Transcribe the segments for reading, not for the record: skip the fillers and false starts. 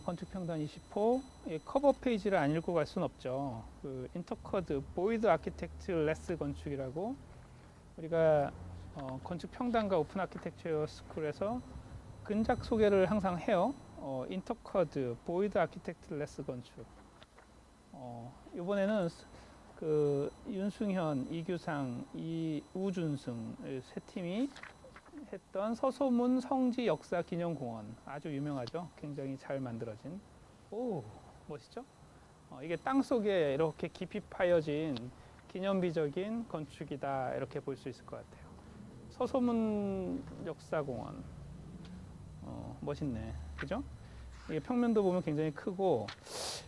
건축평단 20호 커버 페이지를 안 읽고 갈 수는 없죠. 그 인터커드 보이드 아키텍트 레스 건축이라고 우리가 건축평단과 오픈 아키텍처 스쿨에서 근작 소개를 항상 해요. 인터커드 보이드 아키텍트 레스 건축. 이번에는 그 윤승현, 이규상, 우준승 세 팀이 했던 서소문 성지 역사 기념공원, 아주 유명하죠. 굉장히 잘 만들어진. 오, 멋있죠? 이게 땅 속에 이렇게 깊이 파여진 기념비적인 건축이다, 이렇게 볼 수 있을 것 같아요. 서소문 역사공원, 멋있네, 그죠? 이게 평면도 보면 굉장히 크고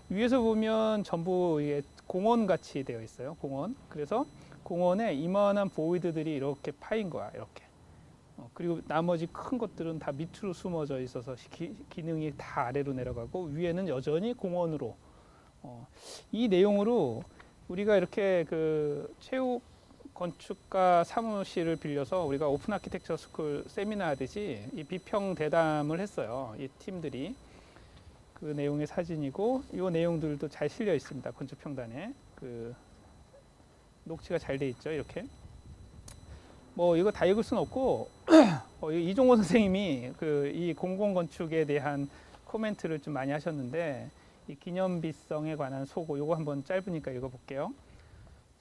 위에서 보면 전부 이게 공원 같이 되어 있어요. 공원. 그래서 공원에 이만한 보이드들이 이렇게 파인 거야, 이렇게. 그리고 나머지 큰 것들은 다 밑으로 숨어져 있어서 기능이 다 아래로 내려가고 위에는 여전히 공원으로. 이 내용으로 우리가 이렇게 그 체육 건축가 사무실을 빌려서 우리가 오픈 아키텍처 스쿨 세미나 하듯이 이 비평 대담을 했어요. 이 팀들이. 그 내용의 사진이고 이 내용들도 잘 실려 있습니다. 건축평단에. 그 녹취가 잘 돼 있죠. 이렇게. 뭐 이거 다 읽을 수는 없고 이종호 선생님이 그 이 공공건축에 대한 코멘트를 좀 많이 하셨는데 이 기념비성에 관한 소고 요거 한번 짧으니까 읽어볼게요.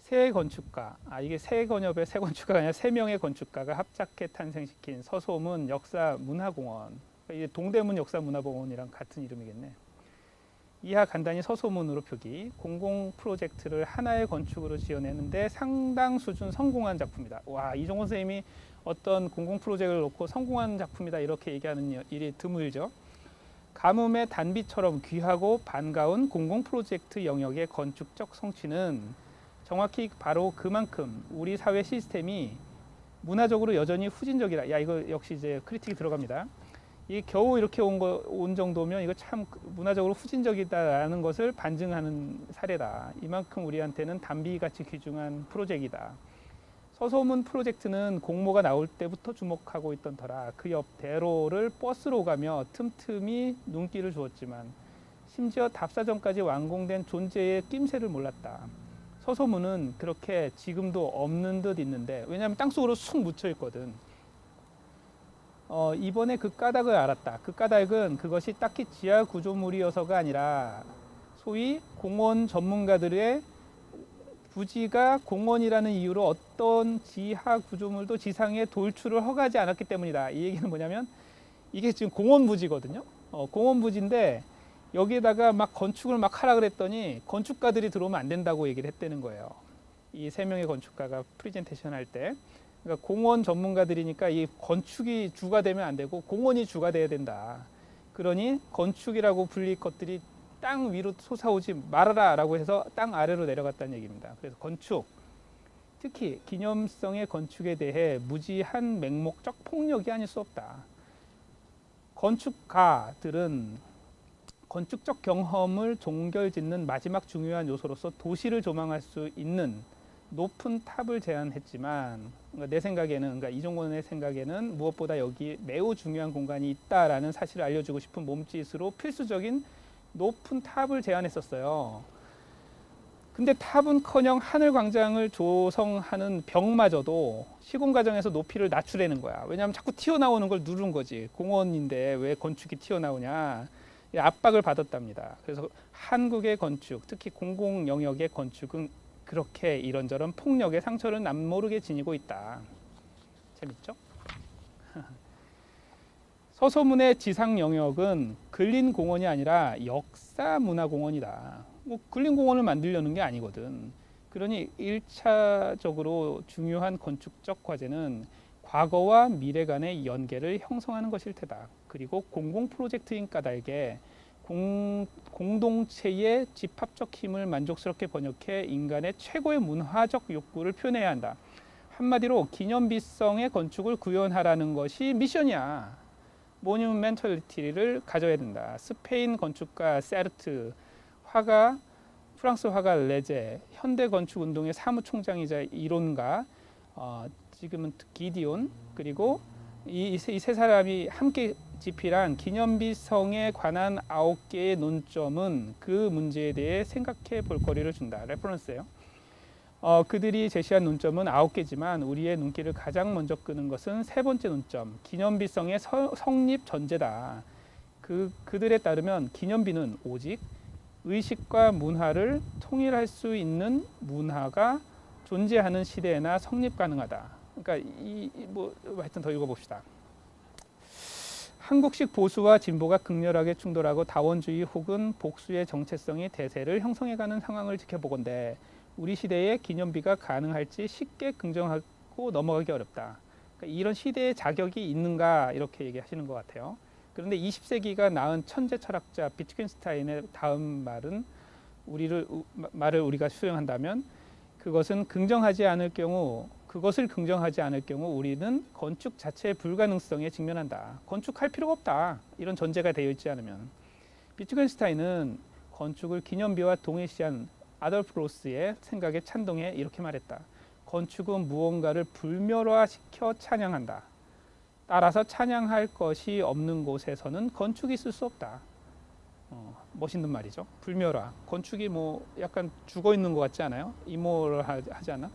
세 건축가, 이게 세 건협의 세 건축가가 아니라 세 명의 건축가가 합작해 탄생시킨 서소문 역사문화공원. 이게 동대문 역사문화공원이랑 같은 이름이겠네. 이하 간단히 서소문으로 표기. 공공 프로젝트를 하나의 건축으로 지어내는데 상당 수준 성공한 작품이다. 와, 이종원 선생님이 어떤 공공 프로젝트를 놓고 성공한 작품이다 이렇게 얘기하는 일이 드물죠. 가뭄의 단비처럼 귀하고 반가운 공공 프로젝트 영역의 건축적 성취는 정확히 바로 그만큼 우리 사회 시스템이 문화적으로 여전히 후진적이다. 야, 이거 역시 이제 크리틱이 들어갑니다. 이 겨우 이렇게 온 정도면 이거 참 문화적으로 후진적이다라는 것을 반증하는 사례다. 이만큼 우리한테는 단비같이 귀중한 프로젝트이다. 서소문 프로젝트는 공모가 나올 때부터 주목하고 있던 터라 그 옆 대로를 버스로 가며 틈틈이 눈길을 주었지만 심지어 답사전까지 완공된 존재의 낌새를 몰랐다. 서소문은 그렇게 지금도 없는 듯 있는데, 왜냐하면 땅속으로 쑥 묻혀 있거든. 이번에 그 까닭을 알았다. 그 까닭은 그것이 딱히 지하 구조물이어서가 아니라 소위 공원 전문가들의 부지가 공원이라는 이유로 어떤 지하 구조물도 지상에 돌출을 허가하지 않았기 때문이다. 이 얘기는 뭐냐면 이게 지금 공원 부지거든요. 공원 부지인데 여기에다가 막 건축을 막 하라 그랬더니 건축가들이 들어오면 안 된다고 얘기를 했다는 거예요. 이 세 명의 건축가가 프리젠테이션 할 때. 그러니까 공원 전문가들이니까 이 건축이 주가 되면 안 되고 공원이 주가 돼야 된다. 그러니 건축이라고 불릴 것들이 땅 위로 솟아오지 말아라 라고 해서 땅 아래로 내려갔다는 얘기입니다. 그래서 건축, 특히 기념성의 건축에 대해 무지한 맹목적 폭력이 아닐 수 없다. 건축가들은 건축적 경험을 종결짓는 마지막 중요한 요소로서 도시를 조망할 수 있는 높은 탑을 제안했지만, 그러니까 내 생각에는, 그러니까 이종건의 생각에는 무엇보다 여기 매우 중요한 공간이 있다라는 사실을 알려주고 싶은 몸짓으로 필수적인 높은 탑을 제안했었어요. 근데 탑은커녕 하늘 광장을 조성하는 벽마저도 시공 과정에서 높이를 낮추려는 거야. 왜냐하면 자꾸 튀어나오는 걸 누른 거지. 공원인데 왜 건축이 튀어나오냐. 압박을 받았답니다. 그래서 한국의 건축, 특히 공공 영역의 건축은 그렇게 이런저런 폭력의 상처를 남모르게 지니고 있다. 재밌죠? 서소문의 지상 영역은 근린 공원이 아니라 역사 문화 공원이다. 뭐 근린 공원을 만들려는 게 아니거든. 그러니 1차적으로 중요한 건축적 과제는 과거와 미래 간의 연계를 형성하는 것일 테다. 그리고 공공 프로젝트인 까닭에 공동체의 집합적 힘을 만족스럽게 번역해 인간의 최고의 문화적 욕구를 표현해야 한다. 한마디로 기념비성의 건축을 구현하라는 것이 미션이야. 모뉴멘털리티를 가져야 된다. 스페인 건축가 세르트, 화가 프랑스 화가 레제, 현대 건축 운동의 사무총장이자 이론가, 지금은 기디온, 그리고 이 세 사람이 함께 GP란 기념비성에 관한 9개의 논점은 그 문제에 대해 생각해 볼 거리를 준다. 레퍼런스예요. 그들이 제시한 논점은 9개지만 우리의 눈길을 가장 먼저 끄는 것은 세 번째 논점, 기념비성의 성립 전제다. 그들에 따르면 기념비는 오직 의식과 문화를 통일할 수 있는 문화가 존재하는 시대에나 성립 가능하다. 그러니까 하여튼 더 읽어봅시다. 한국식 보수와 진보가 극렬하게 충돌하고 다원주의 혹은 복수의 정체성이 대세를 형성해가는 상황을 지켜보건대 우리 시대에 기념비가 가능할지 쉽게 긍정하고 넘어가기 어렵다. 그러니까 이런 시대의 자격이 있는가 이렇게 얘기하시는 것 같아요. 그런데 20세기가 낳은 천재 철학자 비트겐슈타인의 다음 말을 우리가 수용한다면 그것을 긍정하지 않을 경우 우리는 건축 자체의 불가능성에 직면한다. 건축할 필요가 없다. 이런 전제가 되어 있지 않으면. 비트겐슈타인은 건축을 기념비와 동일시한 아돌프 로스의 생각에 찬동해 이렇게 말했다. 건축은 무언가를 불멸화시켜 찬양한다. 따라서 찬양할 것이 없는 곳에서는 건축이 있을 수 없다. 멋있는 말이죠. 불멸화. 건축이 약간 죽어 있는 것 같지 않아요? 이모럴하지 않아?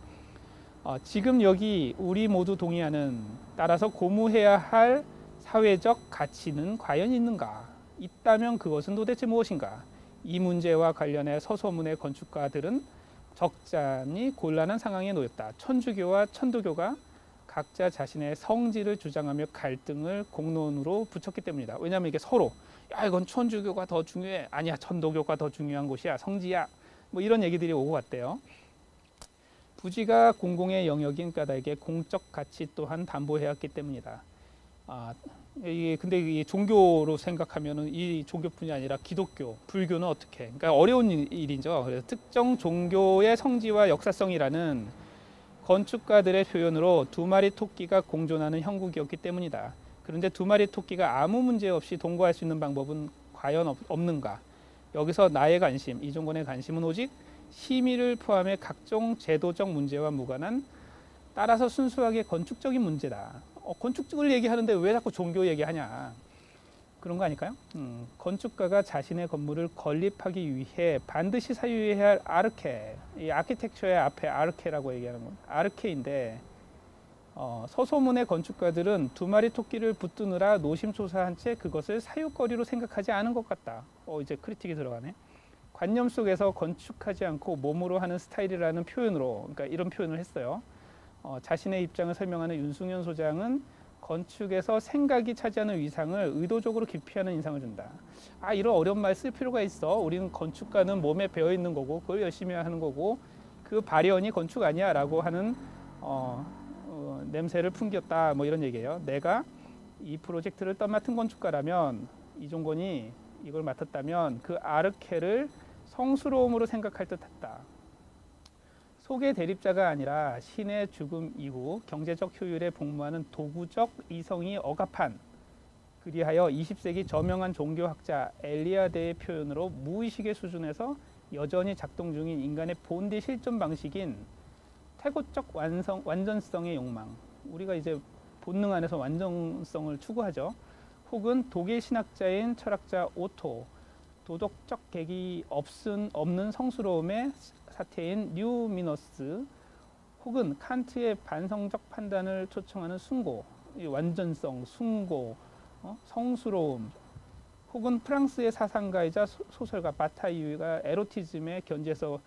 지금 여기 우리 모두 동의하는 따라서 고무해야 할 사회적 가치는 과연 있는가? 있다면 그것은 도대체 무엇인가? 이 문제와 관련해 서소문의 건축가들은 적잖이 곤란한 상황에 놓였다. 천주교와 천도교가 각자 자신의 성질을 주장하며 갈등을 공론으로 붙였기 때문이다. 왜냐하면 이게 서로 이건 천주교가 더 중요해. 아니야, 천도교가 더 중요한 곳이야. 성지야. 이런 얘기들이 오고 갔대요. 부지가 공공의 영역인 까닭에 공적 가치 또한 담보해야 했기 때문이다. 근데 이 종교로 생각하면은 이 종교뿐이 아니라 기독교, 불교는 어떻게? 그러니까 어려운 일이죠. 그래서 특정 종교의 성지와 역사성이라는 건축가들의 표현으로 두 마리 토끼가 공존하는 형국이었기 때문이다. 그런데 두 마리 토끼가 아무 문제 없이 동거할 수 있는 방법은 과연 없는가? 여기서 나의 관심, 이종건의 관심은 오직 심의를 포함해 각종 제도적 문제와 무관한 따라서 순수하게 건축적인 문제다. 건축을 얘기하는데 왜 자꾸 종교 얘기하냐? 그런 거 아닐까요? 건축가가 자신의 건물을 건립하기 위해 반드시 사유해야 할 아르케, 이 아키텍처의 앞에 아르케라고 얘기하는 건 아르케인데 서소문의 건축가들은 두 마리 토끼를 붙드느라 노심초사한 채 그것을 사유거리로 생각하지 않은 것 같다. 이제 크리틱이 들어가네. 관념 속에서 건축하지 않고 몸으로 하는 스타일이라는 표현으로, 그러니까 이런 표현을 했어요. 자신의 입장을 설명하는 윤승현 소장은 건축에서 생각이 차지하는 위상을 의도적으로 기피하는 인상을 준다. 이런 어려운 말 쓸 필요가 있어. 우리는 건축가는 몸에 배어 있는 거고 그걸 열심히 하는 거고 그 발현이 건축 아니야 라고 하는 냄새를 풍겼다. 이런 얘기예요. 내가 이 프로젝트를 떠맡은 건축가라면 이종건이 이걸 맡았다면 그 아르케를 성스러움으로 생각할 듯했다. 속의 대립자가 아니라 신의 죽음 이후 경제적 효율에 복무하는 도구적 이성이 억압한, 그리하여 20세기 저명한 종교학자 엘리아데의 표현으로 무의식의 수준에서 여전히 작동 중인 인간의 본디 실존 방식인 태고적 완전성의 욕망, 우리가 이제 본능 안에서 완전성을 추구하죠. 혹은 독일 신학자인 철학자 오토, 도덕적 객이 없는 성스러움의 사태인 뉴미너스, 혹은 칸트의 반성적 판단을 초청하는 숭고, 완전성, 숭고, 성스러움, 혹은 프랑스의 사상가이자 소설가 바타이유가 에로티즘의 견지에서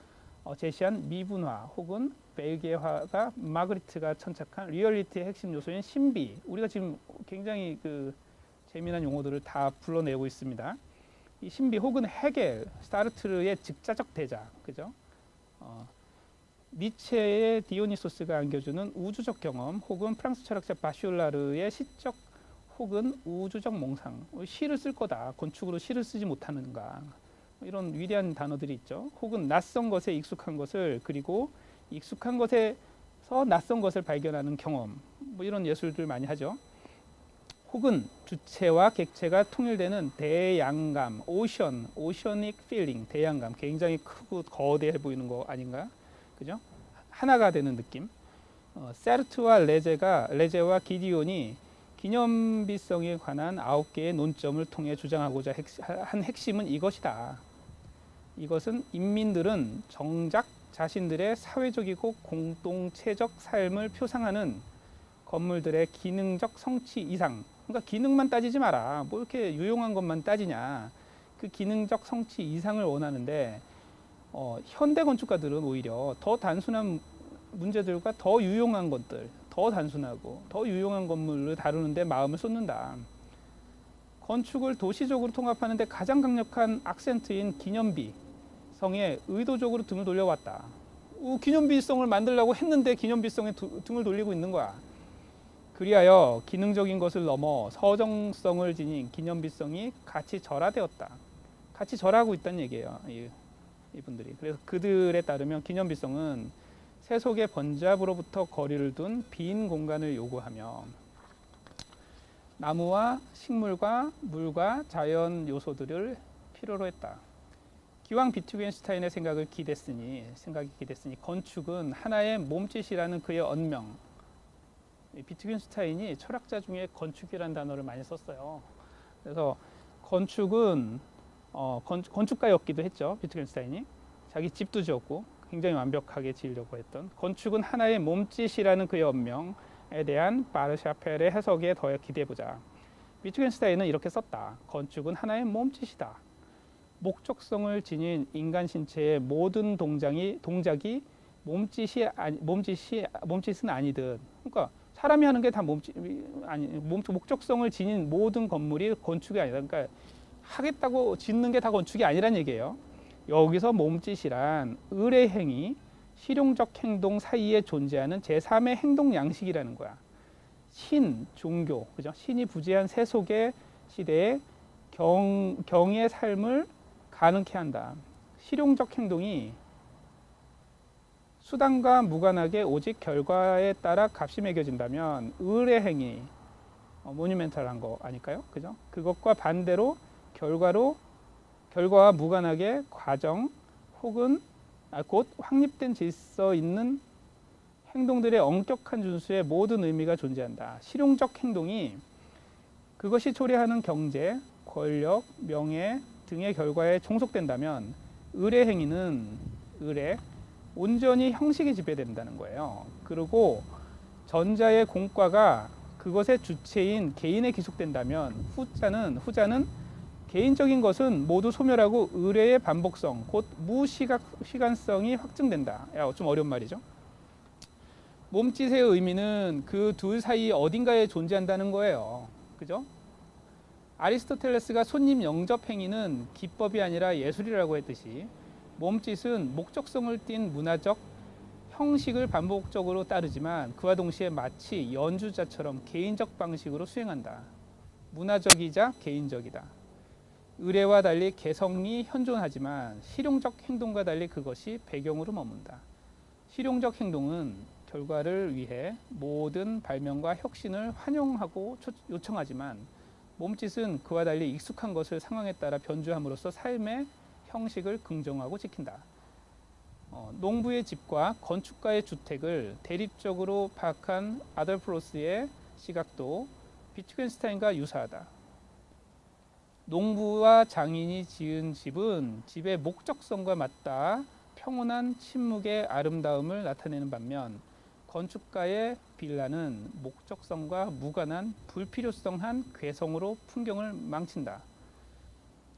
제시한 미분화, 혹은 벨기에화가 마그리트가 천착한 리얼리티의 핵심 요소인 신비, 우리가 지금 굉장히 재미난 용어들을 다 불러내고 있습니다. 이 신비 혹은 헤겔, 사르트르의 즉자적 대자, 그죠? 니체의 디오니소스가 안겨주는 우주적 경험, 혹은 프랑스 철학자 바쇼라르의 시적 혹은 우주적 몽상, 시를 쓸 거다. 건축으로 시를 쓰지 못하는가? 이런 위대한 단어들이 있죠. 혹은 낯선 것에 익숙한 것을, 그리고 익숙한 것에서 낯선 것을 발견하는 경험, 이런 예술들 많이 하죠. 혹은 주체와 객체가 통일되는 대양감, 오셔닉 필링, 대양감, 굉장히 크고 거대해 보이는 거 아닌가? 그죠? 하나가 되는 느낌. 세르트와 레제와 기디온이 기념비성에 관한 9개의 논점을 통해 주장하고자 한 핵심은 이것이다. 이것은 인민들은 정작 자신들의 사회적이고 공동체적 삶을 표상하는 건물들의 기능적 성취 이상, 그러니까 기능만 따지지 마라. 뭐 이렇게 유용한 것만 따지냐. 그 기능적 성취 이상을 원하는데 현대 건축가들은 오히려 더 단순한 문제들과 더 유용한 것들, 더 단순하고 더 유용한 건물을 다루는데 마음을 쏟는다. 건축을 도시적으로 통합하는 데 가장 강력한 악센트인 기념비성에 의도적으로 등을 돌려왔다. 기념비성을 만들려고 했는데 기념비성에 등을 돌리고 있는 거야. 그리하여 기능적인 것을 넘어 서정성을 지닌 기념비성이 같이 절하되었다. 같이 절하고 있다는 얘기예요. 이분들이. 그래서 그들에 따르면 기념비성은 세속의 번잡으로부터 거리를 둔 빈 공간을 요구하며 나무와 식물과 물과 자연 요소들을 필요로 했다. 기왕 비트겐슈타인의 생각이 기댔으니 건축은 하나의 몸짓이라는 그의 언명. 비트겐슈타인이 철학자 중에 건축이라는 단어를 많이 썼어요. 그래서 건축은 건축가였기도 했죠. 비트겐슈타인이 자기 집도 지었고 굉장히 완벽하게 지으려고 했던 건축은 하나의 몸짓이라는 그의 언명에 대한 바르샤펠의 해석에 더해 기대해보자. 비트겐슈타인은 이렇게 썼다. 건축은 하나의 몸짓이다. 목적성을 지닌 인간 신체의 모든 동작이 몸짓은 아니듯, 그러니까 사람이 하는 게 다 목적성을 지닌 모든 건물이 건축이 아니다. 그러니까 하겠다고 짓는 게 다 건축이 아니란 얘기예요. 여기서 몸짓이란 의례 행위, 실용적 행동 사이에 존재하는 제3의 행동 양식이라는 거야. 신, 종교, 그죠? 신이 부재한 세속의 시대에 경의 삶을 가능케 한다. 실용적 행동이 수단과 무관하게 오직 결과에 따라 값이 매겨진다면 의례 행위, 모뉴멘탈한 거 아닐까요? 그죠? 그것과 반대로 결과와 무관하게 과정 혹은 곧 확립된 질서 있는 행동들의 엄격한 준수에 모든 의미가 존재한다. 실용적 행동이 그것이 초래하는 경제, 권력, 명예 등의 결과에 종속된다면 의례 행위는 온전히 형식에 지배된다는 거예요. 그리고 전자의 공과가 그것의 주체인 개인에 기속된다면 후자는 개인적인 것은 모두 소멸하고 의례의 반복성, 곧 무시간성이 확증된다. 좀 어려운 말이죠. 몸짓의 의미는 그 둘 사이 어딘가에 존재한다는 거예요. 그죠? 아리스토텔레스가 손님 영접 행위는 기법이 아니라 예술이라고 했듯이 몸짓은 목적성을 띤 문화적 형식을 반복적으로 따르지만 그와 동시에 마치 연주자처럼 개인적 방식으로 수행한다. 문화적이자 개인적이다. 의례와 달리 개성이 현존하지만 실용적 행동과 달리 그것이 배경으로 머문다. 실용적 행동은 결과를 위해 모든 발명과 혁신을 환영하고 요청하지만 몸짓은 그와 달리 익숙한 것을 상황에 따라 변주함으로써 삶의 형식을 긍정하고 지킨다. 농부의 집과 건축가의 주택을 대립적으로 파악한 아덜프로스의 시각도 비트겐슈타인과 유사하다. 농부와 장인이 지은 집은 집의 목적성과 맞닿아 평온한 침묵의 아름다움을 나타내는 반면 건축가의 빌라는 목적성과 무관한 불필요성한 괴성으로 풍경을 망친다.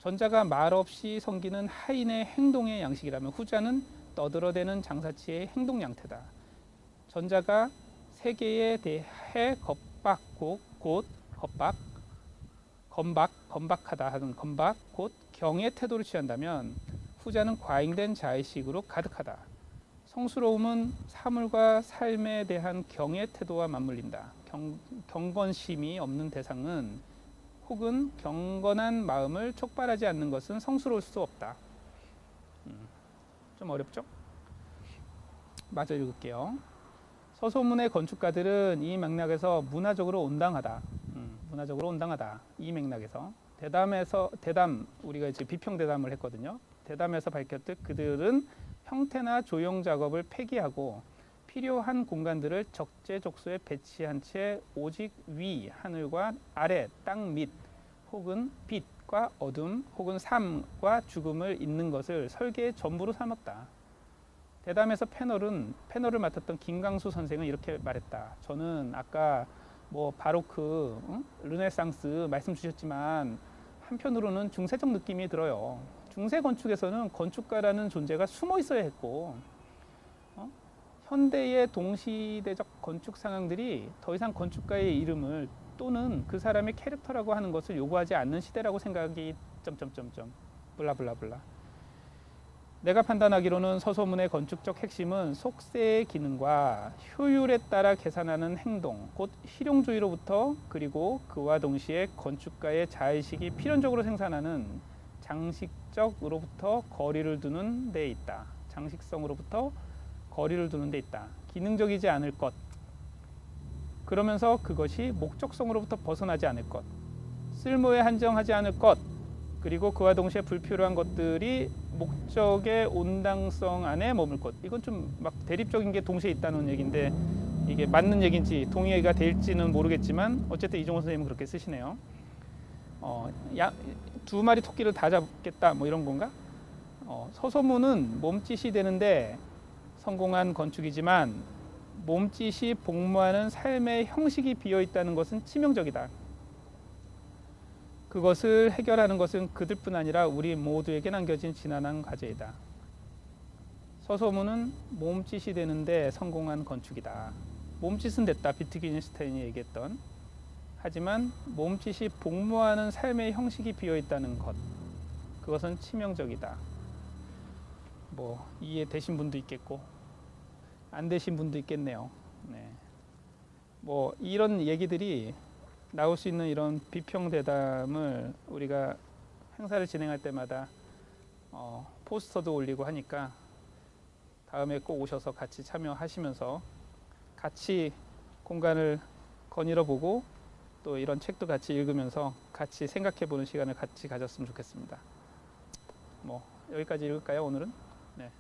전자가 말없이 섬기는 하인의 행동의 양식이라면 후자는 떠들어대는 장사치의 행동 양태다. 전자가 세계에 대해 건박하다 하는 건박, 곧 경의 태도를 취한다면 후자는 과잉된 자의식으로 가득하다. 성스러움은 사물과 삶에 대한 경의 태도와 맞물린다. 경건심이 없는 대상은 혹은 경건한 마음을 촉발하지 않는 것은 성스러울 수 없다. 좀 어렵죠? 마저 읽을게요. 서소문의 건축가들은 이 맥락에서 문화적으로 온당하다. 이 맥락에서 대담 우리가 이제 비평 대담을 했거든요. 대담에서 밝혔듯 그들은 형태나 조형 작업을 폐기하고 필요한 공간들을 적재적소에 배치한 채 오직 위 하늘과 아래 땅 밑 혹은 빛과 어둠 혹은 삶과 죽음을 잇는 것을 설계의 전부로 삼았다. 대담에서 패널을 맡았던 김강수 선생은 이렇게 말했다. 저는 아까 뭐 바로크, 르네상스 말씀 주셨지만 한편으로는 중세적 느낌이 들어요. 중세 건축에서는 건축가라는 존재가 숨어 있어야 했고, 현대의 동시대적 건축 상황들이 더 이상 건축가의 이름을 또는 그 사람의 캐릭터라고 하는 것을 요구하지 않는 시대라고 생각이 점점점점 블라블라블라. 내가 판단하기로는 서소문의 건축적 핵심은 속세의 기능과 효율에 따라 계산하는 행동, 곧 실용주의로부터 그리고 그와 동시에 건축가의 자의식이 필연적으로 생산하는 장식적으로부터 거리를 두는 데 있다. 장식성으로부터 거리를 두는 데 있다. 기능적이지 않을 것. 그러면서 그것이 목적성으로부터 벗어나지 않을 것. 쓸모에 한정하지 않을 것. 그리고 그와 동시에 불필요한 것들이 목적의 온당성 안에 머물 것. 이건 좀 막 대립적인 게 동시에 있다는 얘기인데 이게 맞는 얘기인지 동의가 될지는 모르겠지만 어쨌든 이종호 선생님은 그렇게 쓰시네요. 두 마리 토끼를 다 잡겠다 뭐 이런 건가? 서소문은 몸짓이 되는데 성공한 건축이지만 몸짓이 복무하는 삶의 형식이 비어 있다는 것은 치명적이다. 그것을 해결하는 것은 그들뿐 아니라 우리 모두에게 남겨진 지난한 과제이다. 서소문은 몸짓이 되는데 성공한 건축이다. 몸짓은 됐다. 비트겐슈타인이 얘기했던. 하지만 몸짓이 복무하는 삶의 형식이 비어 있다는 것. 그것은 치명적이다. 뭐 이해되신 분도 있겠고 안 되신 분도 있겠네요. 네. 뭐 이런 얘기들이 나올 수 있는 이런 비평대담을 우리가 행사를 진행할 때마다 포스터도 올리고 하니까 다음에 꼭 오셔서 같이 참여하시면서 같이 공간을 거닐어 보고 또 이런 책도 같이 읽으면서 같이 생각해 보는 시간을 같이 가졌으면 좋겠습니다. 뭐 여기까지 읽을까요, 오늘은? 네.